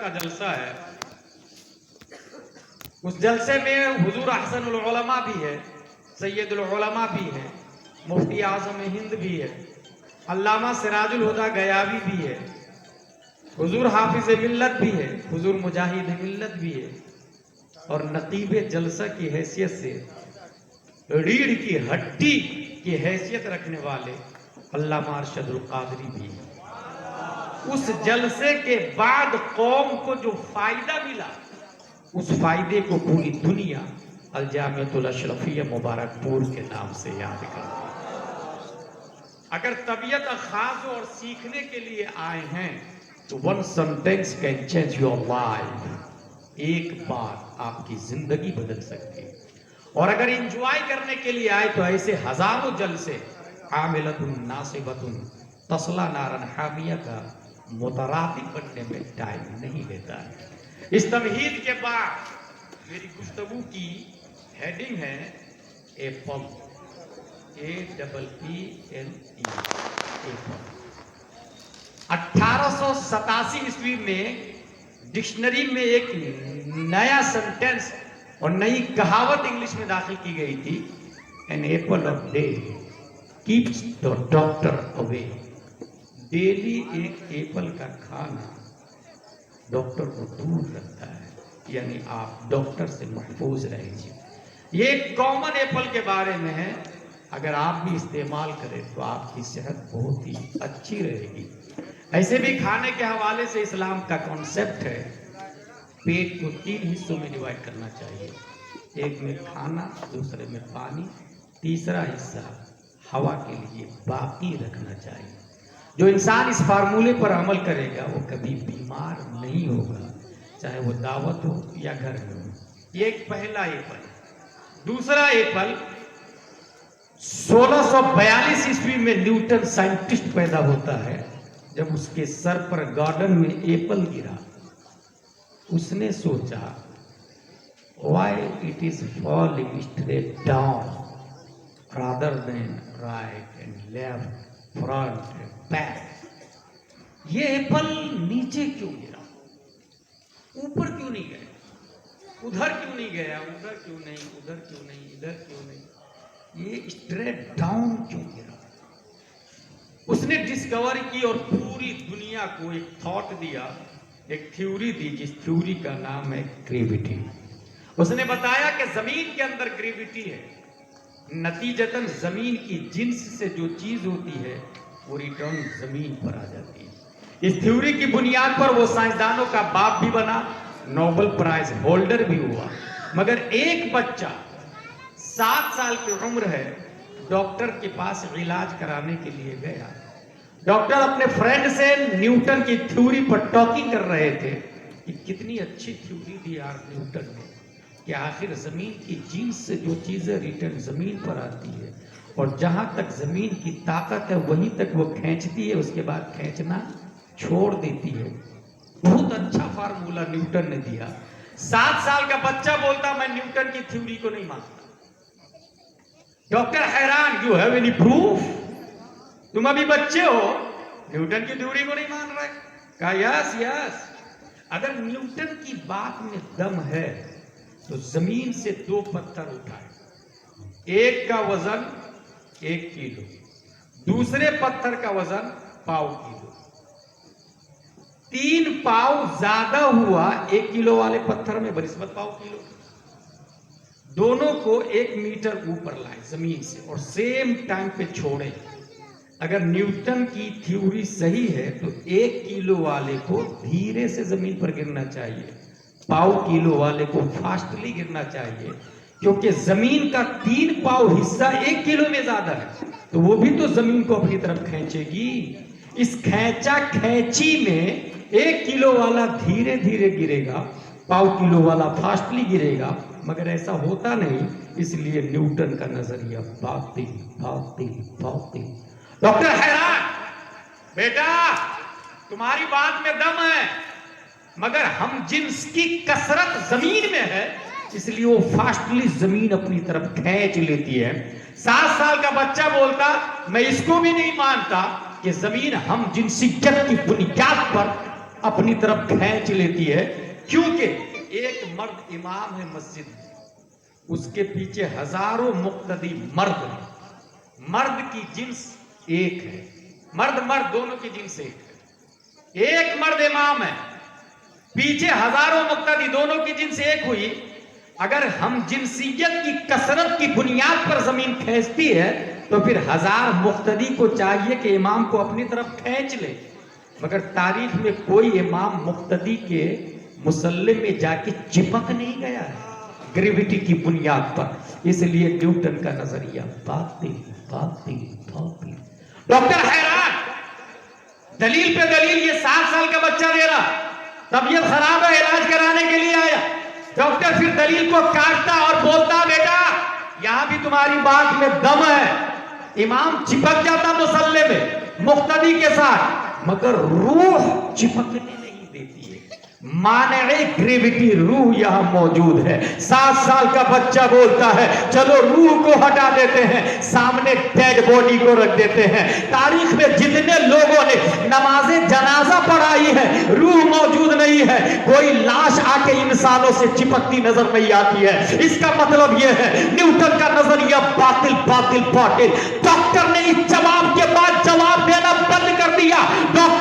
का जलसा है। उस जलसे में हुजूर अहसनुल उलमा भी है, सैयदुल उलमा भी है, मुफ्ती आज़म हिंद भी है, अल्लामा सिराजुल हुदा गयावी भी है, हुजूर हाफिज मिल्लत भी है, हुजूर मुजाहिद मिल्लत भी है, और नकीब जलसा की हैसियत से रीढ़ की हड्डी की हैसियत रखने वाले अल्लामा अरशदुल कादरी भी है। उस जलसे के बाद कौम को जो फायदा मिला, उस फायदे को पूरी दुनिया अल जामियतुल अशरफिया मुबारकपुर के नाम से याद करती है। अगर तबीयत खास हो और सीखने के लिए आए हैं तो one sentence can change your life. एक बात आपकी जिंदगी बदल सकती है। और अगर इंजॉय करने के लिए आए तो ऐसे हजारों जलसे आमिलतुन नासिबतुन तस्ला नारन हामिया का मुतरादिफ बनने में टाइम नहीं लेता है। इस तमहीद के बाद मेरी गुफ्तगू की हेडिंग है एप्पल, APPLE, एप्पल। 1887 ईस्वी में डिक्शनरी में एक नया सेंटेंस और नई कहावत इंग्लिश में दाखिल की गई थी, an apple of day keeps the doctor away. Daily एक एप्पल का खाना डॉक्टर को दूर रखता है, यानी आप डॉक्टर से महफूज रहेंगे। ये एक कॉमन एप्पल के बारे में है। अगर आप भी इस्तेमाल करें तो आपकी सेहत बहुत ही अच्छी रहेगी। ऐसे भी खाने के हवाले से इस्लाम का कॉन्सेप्ट है, पेट को 3 हिस्सों में डिवाइड करना चाहिए। एक में खाना, दूसरे में पानी, तीसरा हिस्सा हवा के लिए बाकी रखना चाहिए। जो इंसान इस फार्मूले पर अमल करेगा वो कभी बीमार नहीं होगा, चाहे वो दावत हो या घर में हो। ये एक पहला एप्पल। दूसरा एप्पल 1642 ईस्वी में न्यूटन साइंटिस्ट पैदा होता है। जब उसके सर पर गार्डन में एप्पल गिरा, उसने सोचा why it is falling straight down rather than right and left, front end back. ये एप्पल नीचे क्यों गिरा, ऊपर क्यों नहीं गया, उधर क्यों नहीं गया, उधर क्यों नहीं, उधर क्यों नहीं, इधर क्यों नहीं, ये स्ट्रेट डाउन क्यों गिरा? उसने डिस्कवर की और पूरी दुनिया को एक थॉट दिया, एक थ्योरी दी, जिस थ्योरी का नाम है ग्रेविटी। उसने बताया कि जमीन के अंदर ग्रेविटी है, नतीजतन जमीन की जिन्स से जो चीज होती है वो रिटर्न जमीन पर आ जाती है। इस थ्योरी की बुनियाद पर वो साइंसदानों का बाप भी बना, नोबेल प्राइज होल्डर भी हुआ। मगर एक बच्चा 7 साल की उम्र है, डॉक्टर के पास इलाज कराने के लिए गया। डॉक्टर अपने फ्रेंड से न्यूटन की थ्योरी पर टॉकिंग कर रहे थे कि कितनी अच्छी थ्योरी दी यार न्यूटन ने, कि आखिर जमीन की जीन्स से जो चीजें रिटर्न जमीन पर आती है, और जहां तक जमीन की ताकत है वहीं तक वो खींचती है, उसके बाद खींचना छोड़ देती है। बहुत अच्छा फार्मूला न्यूटन ने दिया। 7 साल का बच्चा बोलता मैं न्यूटन की थ्योरी को नहीं मानता। डॉक्टर हैरान, यू हैव एनी प्रूफ? तुम अभी बच्चे हो, न्यूटन की थ्योरी को नहीं मान रहे? कहा यस यस। अगर न्यूटन की बात में दम है तो जमीन से 2 पत्थर उठाए, एक का वजन 1 किलो, दूसरे पत्थर का वजन पाव किलो। 3 पाव ज्यादा हुआ 1 किलो वाले पत्थर में बनिस्बत पाव किलो। दोनों को 1 मीटर ऊपर लाए जमीन से और सेम टाइम पे छोड़े। अगर न्यूटन की थ्योरी सही है तो 1 किलो वाले को धीरे से जमीन पर गिरना चाहिए, पाव किलो वाले को फास्टली गिरना चाहिए, क्योंकि जमीन का 3 पाव हिस्सा 1 किलो में ज्यादा है, तो वो भी तो जमीन को अपनी तरफ खींचेगी। इस खींचा खींची में 1 किलो वाला धीरे धीरे गिरेगा, पाव किलो वाला फास्टली गिरेगा, मगर ऐसा होता नहीं। इसलिए न्यूटन का नजरिया बातिल बातिल बातिल। डॉक्टर हैरान, बेटा तुम्हारी बात में दम है, मगर हम जिसकी कसरत जमीन में है इसलिए वो फास्टली जमीन अपनी तरफ खींच लेती है। 7 साल का बच्चा बोलता मैं इसको भी नहीं मानता कि जमीन हम जिनसियत की बुनियाद पर اپنی طرف کھینچ لیتی ہے، کیونکہ ایک مرد امام ہے مسجد میں، اس کے پیچھے ہزاروں مقتدی مرد ہیں، مرد کی جنس ایک ہے، مرد مرد دونوں کی جنس ایک ہے، ایک مرد امام ہے، پیچھے ہزاروں مقتدی، دونوں کی جنس ایک ہوئی۔ اگر ہم جنسیت کی کثرت کی بنیاد پر زمین کھینچتی ہے تو پھر ہزار مقتدی کو چاہیے کہ امام کو اپنی طرف کھینچ لے، مگر تاریخ میں کوئی امام مقتدی کے مسلح میں جا کے چپک نہیں گیا ہے گریویٹی کی بنیاد پر، اس لیے نیوٹن کا نظریہ باطل باطل باطل۔ ڈاکٹر حیران، دلیل پہ دلیل، یہ 7 سال کا بچہ دے رہا، طبیعت خراب ہے، علاج کرانے کے لیے آیا، ڈاکٹر پھر دلیل کو کاٹتا اور بولتا بیٹا یہاں بھی تمہاری بات میں دم ہے، امام چپک جاتا مسلح میں مقتدی کے ساتھ، مگر روح چپکنے نہیں دیتی ہے، مانع گریویٹی روح یہاں موجود ہے۔ 7 سال کا بچہ بولتا ہے چلو روح کو ہٹا دیتے ہیں، سامنے ڈیڈ باڈی کو رکھ دیتے ہیں۔ تاریخ میں جتنے لوگوں نے نماز جنازہ پڑھائی ہے روح موجود نہیں ہے، کوئی لاش آ کے انسانوں سے چپکتی نظر نہیں آتی ہے۔ اس کا مطلب یہ ہے نیوٹن کا نظریہ باطل باطل باطل۔ ڈاکٹر نے اس جواب کے بعد جواب دینا بند کر دیا۔ ڈاکٹر